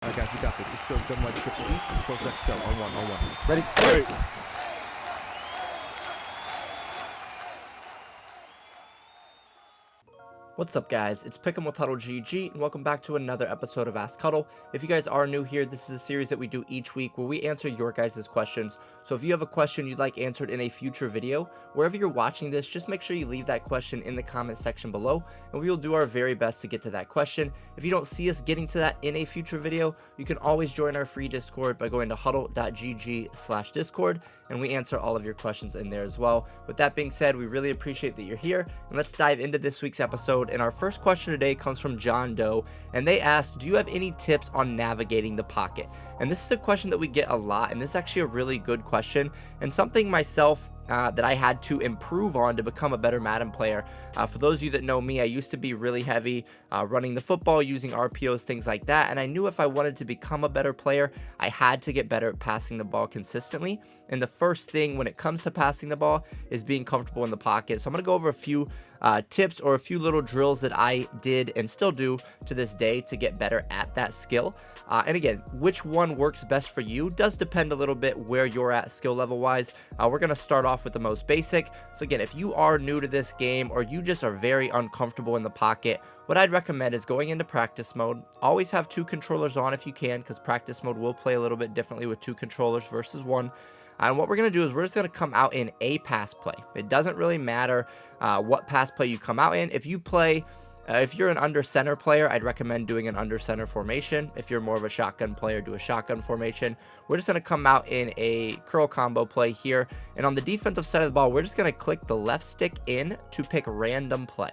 All right, guys, you got this. Let's go. Gun right, triple E. Close, let's go. On one, on one. Ready? Ready. What's up, guys? It's Pick'em with HuddleGG, and welcome back to another episode of Ask Huddle. If you guys are new here, this is a series that we do each week where we answer your guys' questions. So if you have a question you'd like answered in a future video, wherever you're watching this, just make sure you leave that question in the comment section below, and we will do our very best to get to that question. If you don't see us getting to that in a future video, you can always join our free Discord by going to HuddleGG/Discord, and we answer all of your questions in there as well. With that being said, we really appreciate that you're here, and let's dive into this week's episode. And our first question today comes from John Doe, and they asked, do you have any tips on navigating the pocket? And this is a question that we get a lot, and this is actually a really good question, and something myself that I had to improve on to become a better Madden player. For those of you that know me, I used to be really heavy running the football, using RPOs, things like that, and I knew if I wanted to become a better player, I had to get better at passing the ball consistently. And the first thing when it comes to passing the ball is being comfortable in the pocket. So I'm going to go over a few tips or a few little drills that I did and still do to this day to get better at that skill. And again, which one works best for you does depend a little bit where you're at skill level wise. We're going to start off with the most basic. So again, if you are new to this game or you just are very uncomfortable in the pocket, what I'd recommend is going into practice mode. Always have two controllers on if you can, because practice mode will play a little bit differently with two controllers versus one. And what we're going to do is we're just going to come out in a pass play. It doesn't really matter what pass play you come out in. If you play, if you're an under center player, I'd recommend doing an under center formation. If you're more of a shotgun player, do a shotgun formation. We're just going to come out in a curl combo play here. And on the defensive side of the ball, we're just going to click the left stick in to pick random play.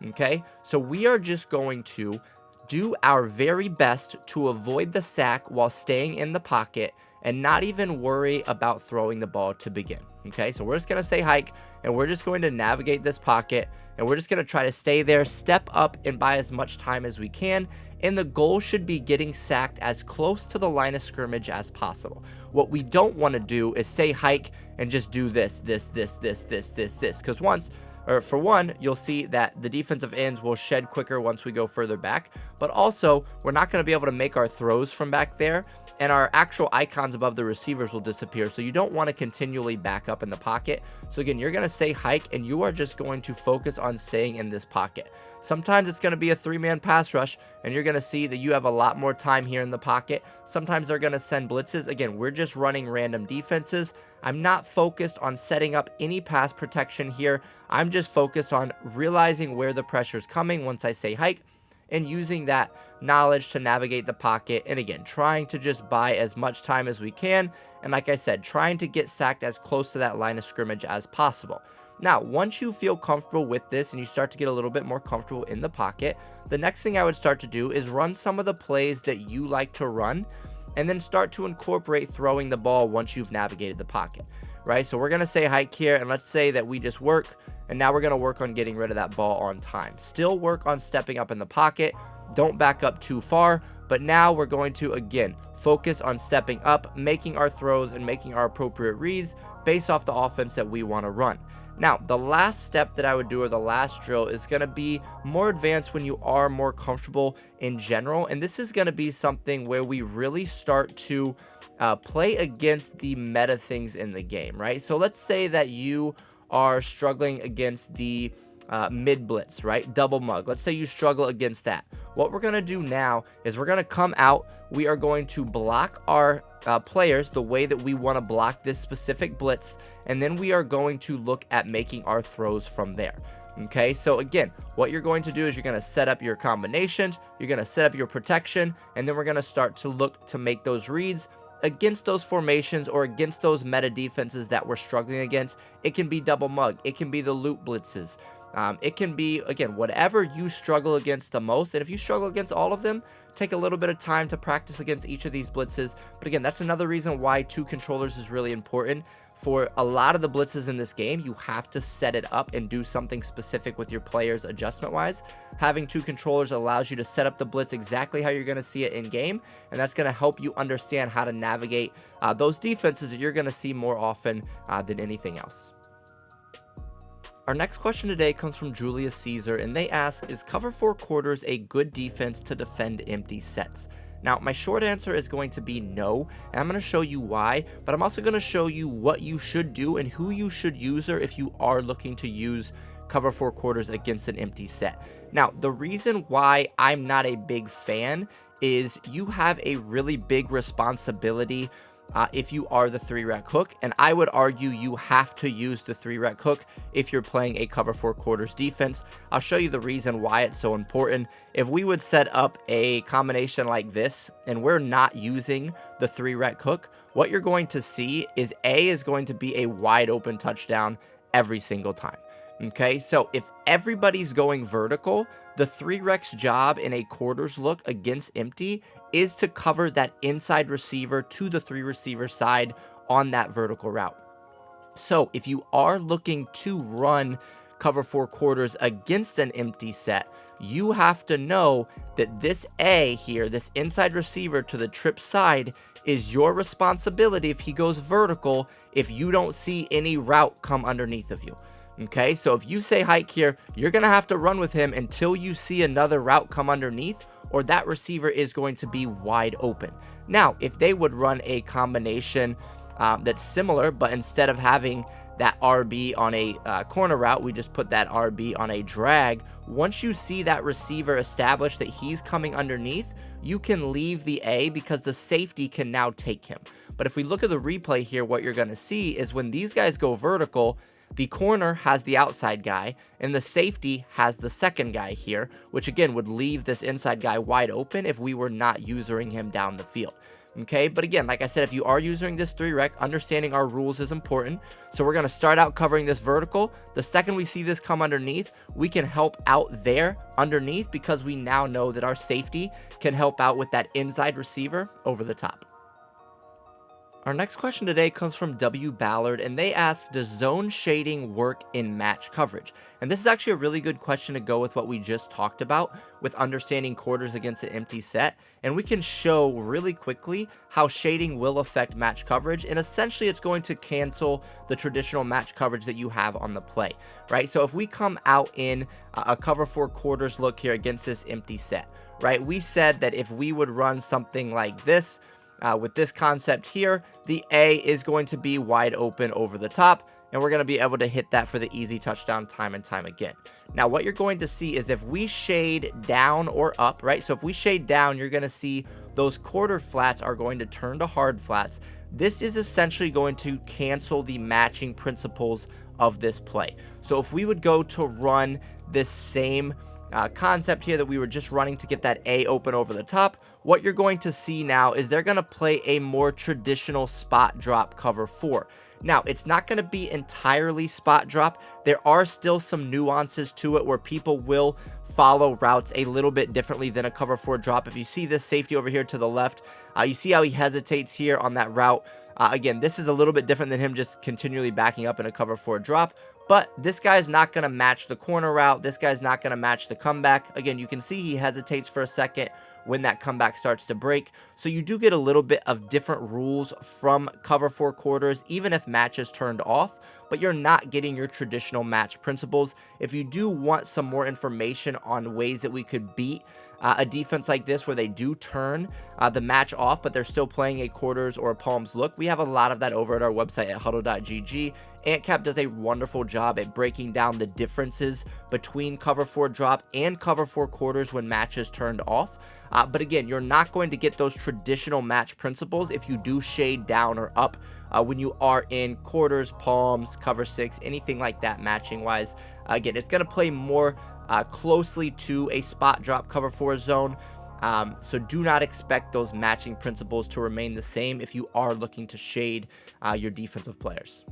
Okay, so we are just going to do our very best to avoid the sack while staying in the pocket and not even worry about throwing the ball to begin. Okay, so we're just going to say hike, and we're just going to navigate this pocket, and we're just going to try to stay there, step up, and buy as much time as we can. And the goal should be getting sacked as close to the line of scrimmage as possible. What we don't want to do is say hike and just do this, because for one, you'll see that the defensive ends will shed quicker once we go further back, but also we're not going to be able to make our throws from back there, and our actual icons above the receivers will disappear. So you don't want to continually back up in the pocket. So again, you're going to say hike, and you are just going to focus on staying in this pocket. Sometimes it's going to be a three-man pass rush, and you're going to see that you have a lot more time here in the pocket. Sometimes they're going to send blitzes. Again, we're just running random defenses. I'm not focused on setting up any pass protection here. I'm just focused on realizing where the pressure is coming once I say hike, and using that knowledge to navigate the pocket. And again, trying to just buy as much time as we can. And like I said, trying to get sacked as close to that line of scrimmage as possible. Now, once you feel comfortable with this and you start to get a little bit more comfortable in the pocket, the next thing I would start to do is run some of the plays that you like to run, and then start to incorporate throwing the ball once you've navigated the pocket, right? So we're going to say hike here, and let's say that we just work, and now we're going to work on getting rid of that ball on time. Still work on stepping up in the pocket. Don't back up too far, but now we're going to, again, focus on stepping up, making our throws, and making our appropriate reads based off the offense that we want to run. Now, the last step that I would do, or the last drill, is going to be more advanced when you are more comfortable in general. And this is going to be something where we really start to play against the meta things in the game, right? So let's say that you are struggling against the mid blitz, right? Double mug. Let's say you struggle against that. What we're going to do now is we're going to come out. We are going to block our players the way that we want to block this specific blitz. And then we are going to look at making our throws from there. Okay, so again, what you're going to do is you're going to set up your combinations. You're going to set up your protection. And then we're going to start to look to make those reads against those formations or against those meta defenses that we're struggling against. It can be double mug. It can be the loop blitzes. It can be, again, whatever you struggle against the most. And if you struggle against all of them, take a little bit of time to practice against each of these blitzes. But again, that's another reason why two controllers is really important. For a lot of the blitzes in this game, you have to set it up and do something specific with your players adjustment-wise. Having two controllers allows you to set up the blitz exactly how you're going to see it in game, and that's going to help you understand how to navigate those defenses that you're going to see more often than anything else. Our next question today comes from Julius Caesar, and they ask, is cover 4 quarters a good defense to defend empty sets? Now, my short answer is going to be no, and I'm going to show you why, but I'm also going to show you what you should do and who you should use if you are looking to use cover 4 quarters against an empty set. Now, the reason why I'm not a big fan is you have a really big responsibility if you are the 3-rec hook, and I would argue you have to use the 3-rec hook if you're playing a cover 4 quarters defense. I'll show you the reason why it's so important. If we would set up a combination like this and we're not using the 3-rec hook, what you're going to see is A is going to be a wide open touchdown every single time. Okay, so if everybody's going vertical, the 3-rec's job in a quarters look against empty is to cover that inside receiver to the 3 receiver side on that vertical route. So if you are looking to run cover 4 quarters against an empty set, you have to know that this A here, this inside receiver to the trip side, is your responsibility if he goes vertical if you don't see any route come underneath of you. Okay, so if you say hike here, you're going to have to run with him until you see another route come underneath, or that receiver is going to be wide open. Now, if they would run a combination that's similar, but instead of having that RB on a corner route, we just put that RB on a drag. Once you see that receiver establish that he's coming underneath, you can leave the A because the safety can now take him. But if we look at the replay here, what you're going to see is when these guys go vertical, the corner has the outside guy, and the safety has the second guy here, which again would leave this inside guy wide open if we were not using him down the field. Okay, but again, like I said, if you are using this 3-rec, understanding our rules is important. So we're going to start out covering this vertical. The second we see this come underneath, we can help out there underneath because we now know that our safety can help out with that inside receiver over the top. Our next question today comes from W. Ballard, and they ask, does zone shading work in match coverage? And this is actually a really good question to go with what we just talked about with understanding quarters against an empty set. And we can show really quickly how shading will affect match coverage. And essentially, it's going to cancel the traditional match coverage that you have on the play, right? So if we come out in a cover 4 quarters look here against this empty set, right? We said that if we would run something like this, with this concept here, the A is going to be wide open over the top, and we're going to be able to hit that for the easy touchdown time and time again. Now, what you're going to see is if we shade down or up, right? So if we shade down, you're going to see those quarter flats are going to turn to hard flats. This is essentially going to cancel the matching principles of this play. So if we would go to run this same concept here that we were just running to get that A open over the top, what you're going to see now is they're going to play a more traditional spot drop cover 4. Now, it's not going to be entirely spot drop. There are still some nuances to it where people will follow routes a little bit differently than a cover 4 drop. If you see this safety over here to the left, you see how he hesitates here on that route. Again, this is a little bit different than him just continually backing up in a cover 4 drop. But this guy's not going to match the corner route. This guy's not going to match the comeback. Again, you can see he hesitates for a second when that comeback starts to break. So you do get a little bit of different rules from cover 4 quarters, even if match is turned off, but you're not getting your traditional match principles. If you do want some more information on ways that we could beat a defense like this where they do turn the match off, but they're still playing a quarters or a palms look, we have a lot of that over at our website at HuddleGG. AntCap does a wonderful job at breaking down the differences between cover 4 drop and cover 4 quarters when match is turned off. But again, you're not going to get those traditional match principles if you do shade down or up when you are in quarters, palms, cover 6, anything like that matching wise. Again, it's going to play more closely to a spot drop cover 4 zone. So do not expect those matching principles to remain the same if you are looking to shade your defensive players.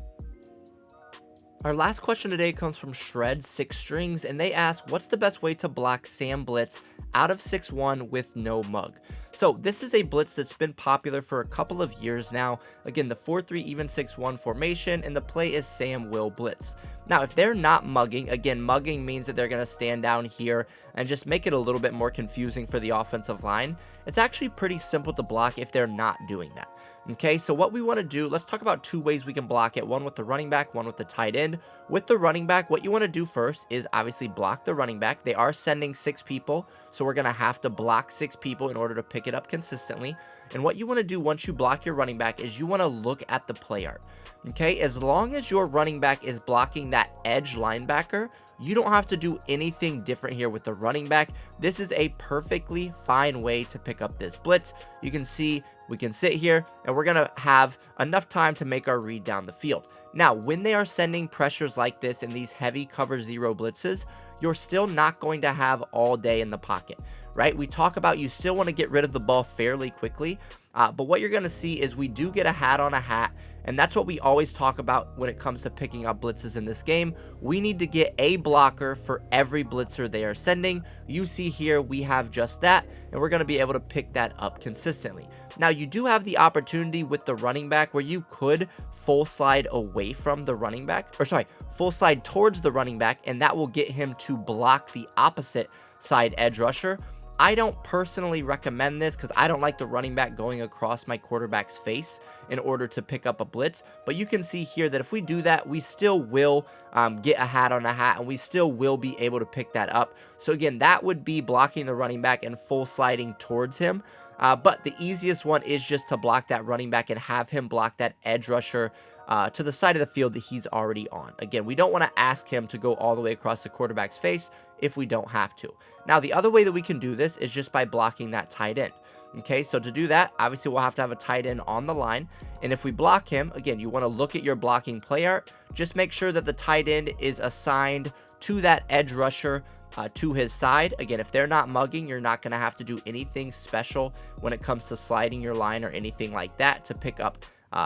Our last question today comes from Shred 6 Strings, and they ask, what's the best way to block Sam Blitz out of 6-1 with no mug? So this is a blitz that's been popular for a couple of years now. Again, the 4-3 even 6-1 formation, and the play is Sam Will Blitz. Now, if they're not mugging, again, mugging means that they're going to stand down here and just make it a little bit more confusing for the offensive line. It's actually pretty simple to block if they're not doing that. Okay, so what we want to do, let's talk about 2 ways we can block it. One with the running back, one with the tight end. With the running back, what you want to do first is obviously block the running back. They are sending 6 people, so we're going to have to block 6 people in order to pick it up consistently. And what you want to do once you block your running back is you want to look at the play art. Okay, as long as your running back is blocking that edge linebacker, you don't have to do anything different here with the running back. This is a perfectly fine way to pick up this blitz. You can see we can sit here and we're going to have enough time to make our read down the field. Now, when they are sending pressures like this in these heavy cover 0 blitzes, you're still not going to have all day in the pocket, right? We talk about you still want to get rid of the ball fairly quickly, but what you're going to see is we do get a hat on a hat. And that's what we always talk about when it comes to picking up blitzes in this game. We need to get a blocker for every blitzer they are sending. You see here, we have just that, and we're going to be able to pick that up consistently. Now, you do have the opportunity with the running back where you could full slide away from the running back, or sorry, full slide towards the running back, and that will get him to block the opposite side edge rusher. I don't personally recommend this because I don't like the running back going across my quarterback's face in order to pick up a blitz. But you can see here that if we do that, we still will get a hat on a hat, and we still will be able to pick that up. So again, that would be blocking the running back and full sliding towards him. But the easiest one is just to block that running back and have him block that edge rusher to the side of the field that he's already on. Again, we don't want to ask him to go all the way across the quarterback's face if we don't have to. Now, the other way that we can do this is just by blocking that tight end. Okay, so to do that, obviously we'll have to have a tight end on the line. And if we block him, again, you want to look at your blocking play art. Just make sure that the tight end is assigned to that edge rusher to his side. Again, if they're not mugging, you're not going to have to do anything special when it comes to sliding your line or anything like that to pick up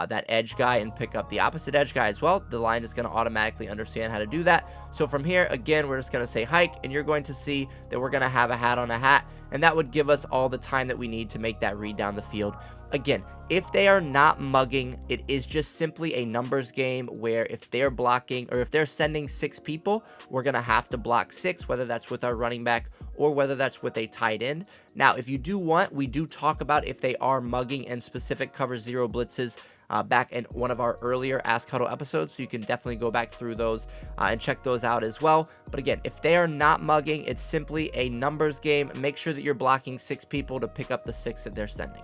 that edge guy and pick up the opposite edge guy as well. The line is going to automatically understand how to do that. So from here, again, we're just going to say hike, and you're going to see that we're going to have a hat on a hat, and that would give us all the time that we need to make that read down the field. Again, if they are not mugging, it is just simply a numbers game where if they're blocking or if they're sending 6 people, we're going to have to block 6, whether that's with our running back or whether that's with a tight end. Now, if you do want, we do talk about if they are mugging in specific cover 0 blitzes back in one of our earlier Ask Huddle episodes, so you can definitely go back through those and check those out as well. But again, if they are not mugging, it's simply a numbers game. Make sure that you're blocking 6 people to pick up the 6 that they're sending.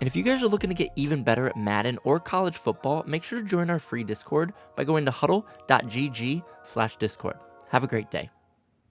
And if you guys are looking to get even better at Madden or college football, make sure to join our free Discord by going to HuddleGG/Discord. Have a great day.